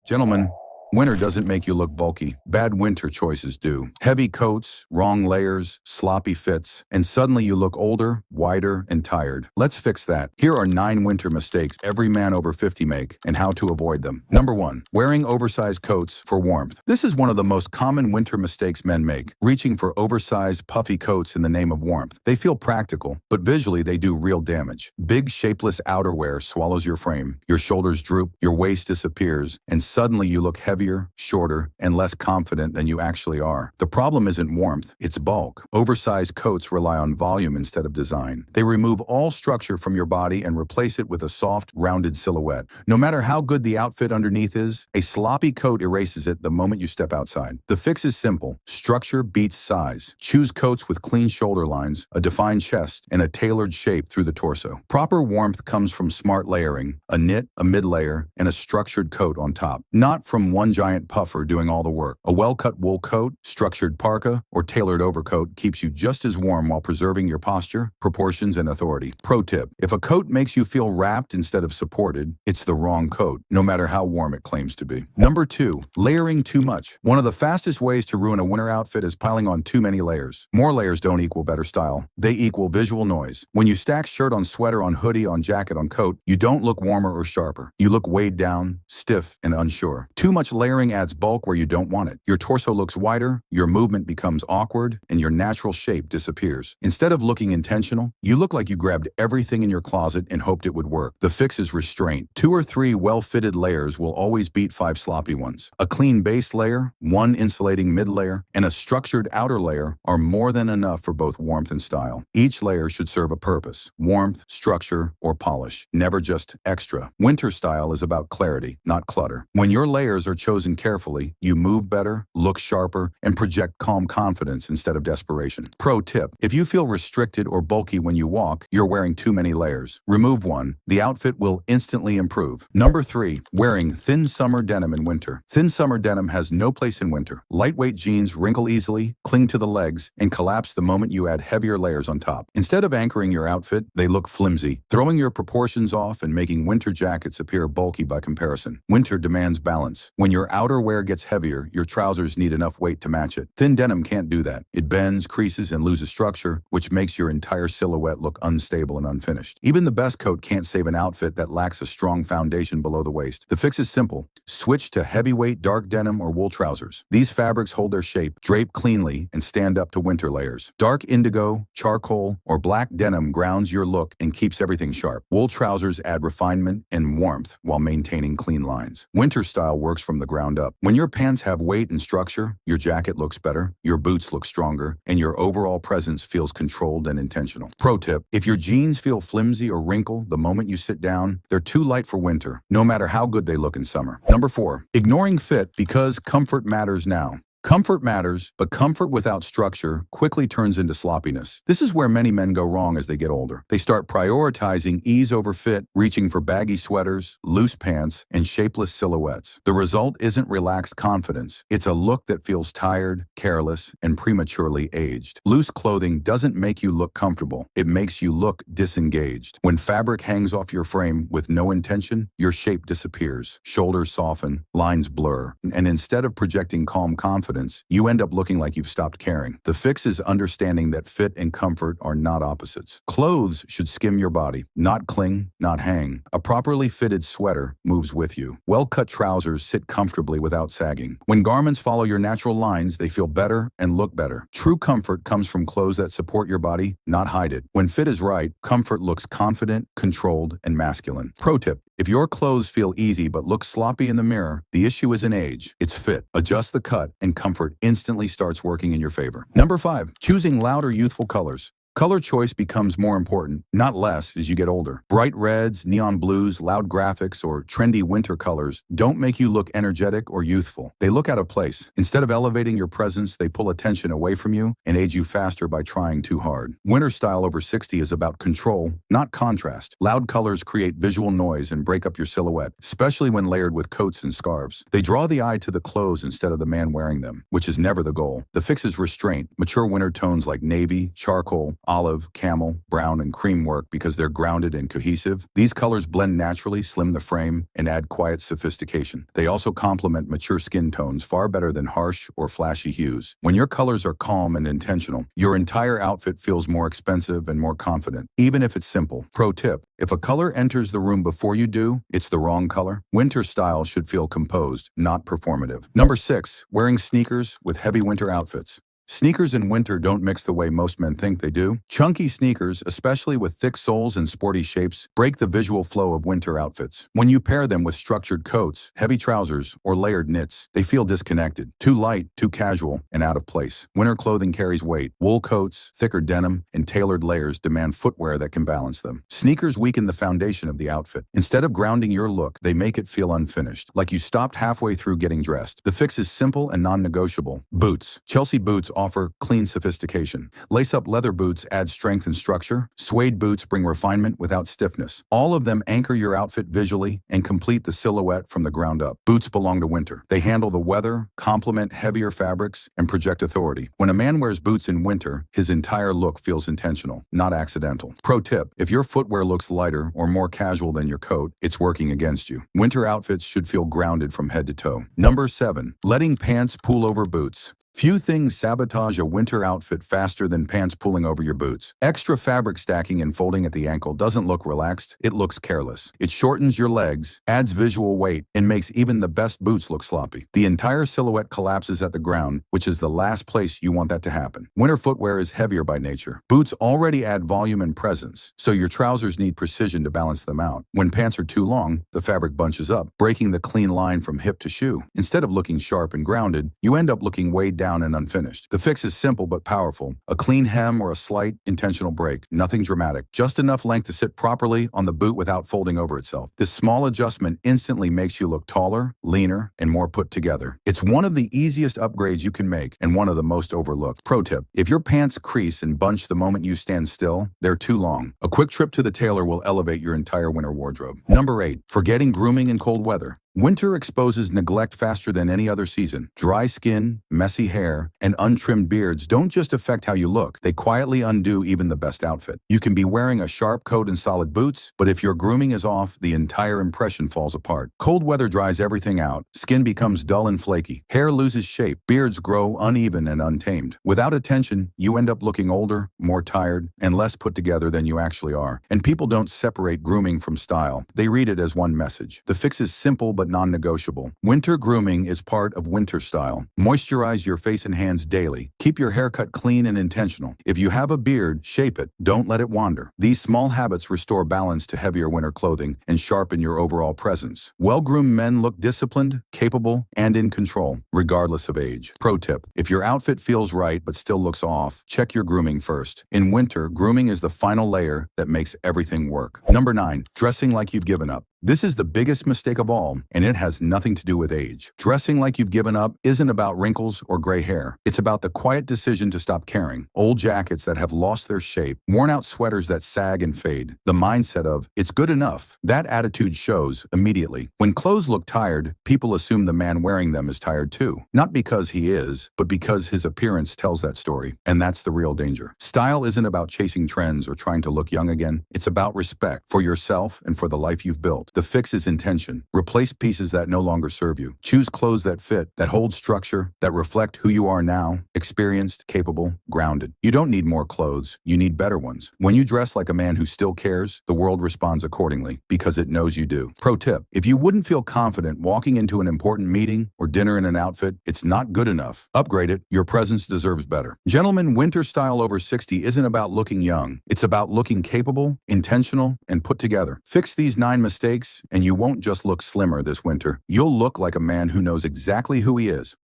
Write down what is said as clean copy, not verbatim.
Gentlemen, winter doesn't make you look bulky. Bad winter choices do. Heavy coats, wrong layers, sloppy fits, and suddenly you look older, wider, and tired. Let's fix that. Here are 9 winter mistakes every man over 50 make and how to avoid them. Number 1. Wearing oversized coats for warmth. This is one of the most common winter mistakes men make, reaching for oversized, puffy coats in the name of warmth. They feel practical, but visually they do real damage. Big, shapeless outerwear swallows your frame, your shoulders droop, your waist disappears, and suddenly you look heavier, shorter, and less confident than you actually are. The problem isn't warmth, it's bulk. Oversized coats rely on volume instead of design. They remove all structure from your body and replace it with a soft, rounded silhouette. No matter how good the outfit underneath is, a sloppy coat erases it the moment you step outside. The fix is simple. Structure beats size. Choose coats with clean shoulder lines, a defined chest, and a tailored shape through the torso. Proper warmth comes from smart layering, a knit, a mid-layer, and a structured coat on top. Not from one giant puffer doing all the work. A well-cut wool coat, structured parka, or tailored overcoat keeps you just as warm while preserving your posture, proportions, and authority. Pro tip: if a coat makes you feel wrapped instead of supported, it's the wrong coat, no matter how warm it claims to be. Number 2. Layering too much. One of the fastest ways to ruin a winter outfit is piling on too many layers. More layers don't equal better style. They equal visual noise. When you stack shirt on sweater on hoodie on jacket on coat, you don't look warmer or sharper. You look weighed down, stiff, and unsure. Too much layering adds bulk where you don't want it. Your torso looks wider, your movement becomes awkward, and your natural shape disappears. Instead of looking intentional, you look like you grabbed everything in your closet and hoped it would work. The fix is restraint. 2 or 3 well-fitted layers will always beat 5 sloppy ones. A clean base layer, 1 insulating mid-layer, and a structured outer layer are more than enough for both warmth and style. Each layer should serve a purpose: warmth, structure, or polish, never just extra. Winter style is about clarity, not clutter. When your layers are chosen carefully, you move better, look sharper, and project calm confidence instead of desperation. Pro tip: if you feel restricted or bulky when you walk, you're wearing too many layers. Remove one. The outfit will instantly improve. Number 3. Wearing thin summer denim in winter. Thin summer denim has no place in winter. Lightweight jeans wrinkle easily, cling to the legs, and collapse the moment you add heavier layers on top. Instead of anchoring your outfit, they look flimsy, throwing your proportions off and making winter jackets appear bulky by comparison. Winter demands balance. When your outerwear gets heavier, your trousers need enough weight to match it. Thin denim can't do that. It bends, creases, and loses structure, which makes your entire silhouette look unstable and unfinished. Even the best coat can't save an outfit that lacks a strong foundation below the waist. The fix is simple. Switch to heavyweight dark denim or wool trousers. These fabrics hold their shape, drape cleanly, and stand up to winter layers. Dark indigo, charcoal, or black denim grounds your look and keeps everything sharp. Wool trousers add refinement and warmth while maintaining clean lines. Winter style works from the ground up. When your pants have weight and structure, your jacket looks better, your boots look stronger, and your overall presence feels controlled and intentional. Pro tip: if your jeans feel flimsy or wrinkle the moment you sit down, they're too light for winter, no matter how good they look in summer. Number 4. Ignoring fit because comfort matters now. Comfort matters, but comfort without structure quickly turns into sloppiness. This is where many men go wrong as they get older. They start prioritizing ease over fit, reaching for baggy sweaters, loose pants, and shapeless silhouettes. The result isn't relaxed confidence. It's a look that feels tired, careless, and prematurely aged. Loose clothing doesn't make you look comfortable. It makes you look disengaged. When fabric hangs off your frame with no intention, your shape disappears. Shoulders soften, lines blur, and instead of projecting calm confidence, you end up looking like you've stopped caring. The fix is understanding that fit and comfort are not opposites. Clothes should skim your body, not cling, not hang. A properly fitted sweater moves with you. Well-cut trousers sit comfortably without sagging. When garments follow your natural lines, they feel better and look better. True comfort comes from clothes that support your body, not hide it. When fit is right, comfort looks confident, controlled, and masculine. Pro tip: if your clothes feel easy but look sloppy in the mirror, the issue isn't age, it's fit. Adjust the cut and comfort instantly starts working in your favor. Number 5. Choosing louder youthful colors. Color choice becomes more important, not less, as you get older. Bright reds, neon blues, loud graphics, or trendy winter colors don't make you look energetic or youthful. They look out of place. Instead of elevating your presence, they pull attention away from you and age you faster by trying too hard. Winter style over 60 is about control, not contrast. Loud colors create visual noise and break up your silhouette, especially when layered with coats and scarves. They draw the eye to the clothes instead of the man wearing them, which is never the goal. The fix is restraint. Mature winter tones like navy, charcoal, olive, camel, brown, and cream work because they're grounded and cohesive. These colors blend naturally, slim the frame, and add quiet sophistication. They also complement mature skin tones far better than harsh or flashy hues. When your colors are calm and intentional, your entire outfit feels more expensive and more confident, even if it's simple. Pro tip: if a color enters the room before you do, it's the wrong color. Winter style should feel composed, not performative. Number 6, wearing sneakers with heavy winter outfits. Sneakers in winter don't mix the way most men think they do. Chunky sneakers, especially with thick soles and sporty shapes, break the visual flow of winter outfits. When you pair them with structured coats, heavy trousers, or layered knits, they feel disconnected, too light, too casual, and out of place. Winter clothing carries weight. Wool coats, thicker denim, and tailored layers demand footwear that can balance them. Sneakers weaken the foundation of the outfit. Instead of grounding your look, they make it feel unfinished, like you stopped halfway through getting dressed. The fix is simple and non-negotiable. Boots. Chelsea boots offer clean sophistication. Lace-up leather boots add strength and structure. Suede boots bring refinement without stiffness. All of them anchor your outfit visually and complete the silhouette from the ground up. Boots belong to winter. They handle the weather, complement heavier fabrics, and project authority. When a man wears boots in winter, his entire look feels intentional, not accidental. Pro tip: if your footwear looks lighter or more casual than your coat, it's working against you. Winter outfits should feel grounded from head to toe. Number 7, letting pants pool over boots. Few things sabotage a winter outfit faster than pants pulling over your boots. Extra fabric stacking and folding at the ankle doesn't look relaxed, it looks careless. It shortens your legs, adds visual weight, and makes even the best boots look sloppy. The entire silhouette collapses at the ground, which is the last place you want that to happen. Winter footwear is heavier by nature. Boots already add volume and presence, so your trousers need precision to balance them out. When pants are too long, the fabric bunches up, breaking the clean line from hip to shoe. Instead of looking sharp and grounded, you end up looking weighed down and unfinished. The fix is simple but powerful. A clean hem or a slight, intentional break. Nothing dramatic. Just enough length to sit properly on the boot without folding over itself. This small adjustment instantly makes you look taller, leaner, and more put together. It's one of the easiest upgrades you can make and one of the most overlooked. Pro tip: if your pants crease and bunch the moment you stand still, they're too long. A quick trip to the tailor will elevate your entire winter wardrobe. Number 8, forgetting grooming in cold weather. Winter exposes neglect faster than any other season. Dry skin, messy hair, and untrimmed beards don't just affect how you look, they quietly undo even the best outfit. You can be wearing a sharp coat and solid boots, but if your grooming is off, the entire impression falls apart. Cold weather dries everything out, skin becomes dull and flaky, hair loses shape, beards grow uneven and untamed. Without attention, you end up looking older, more tired, and less put together than you actually are. And people don't separate grooming from style. They read it as one message. The fix is simple but non-negotiable. Winter grooming is part of winter style. Moisturize your face and hands daily. Keep your haircut clean and intentional. If you have a beard, shape it. Don't let it wander. These small habits restore balance to heavier winter clothing and sharpen your overall presence. Well-groomed men look disciplined, capable, and in control, regardless of age. Pro tip: if your outfit feels right but still looks off, check your grooming first. In winter, grooming is the final layer that makes everything work. Number 9, dressing like you've given up. This is the biggest mistake of all, and it has nothing to do with age. Dressing like you've given up isn't about wrinkles or gray hair. It's about the quiet decision to stop caring. Old jackets that have lost their shape, worn out sweaters that sag and fade. The mindset of, it's good enough. That attitude shows immediately. When clothes look tired, people assume the man wearing them is tired too. Not because he is, but because his appearance tells that story. And that's the real danger. Style isn't about chasing trends or trying to look young again. It's about respect for yourself and for the life you've built. The fix is intention. Replace pieces that no longer serve you. Choose clothes that fit, that hold structure, that reflect who you are now, experienced, capable, grounded. You don't need more clothes, you need better ones. When you dress like a man who still cares, the world responds accordingly, because it knows you do. Pro tip: if you wouldn't feel confident walking into an important meeting or dinner in an outfit, it's not good enough. Upgrade it, your presence deserves better. Gentlemen, winter style over 60 isn't about looking young. It's about looking capable, intentional, and put together. Fix these 9 mistakes, and you won't just look slimmer this winter. You'll look like a man who knows exactly who he is.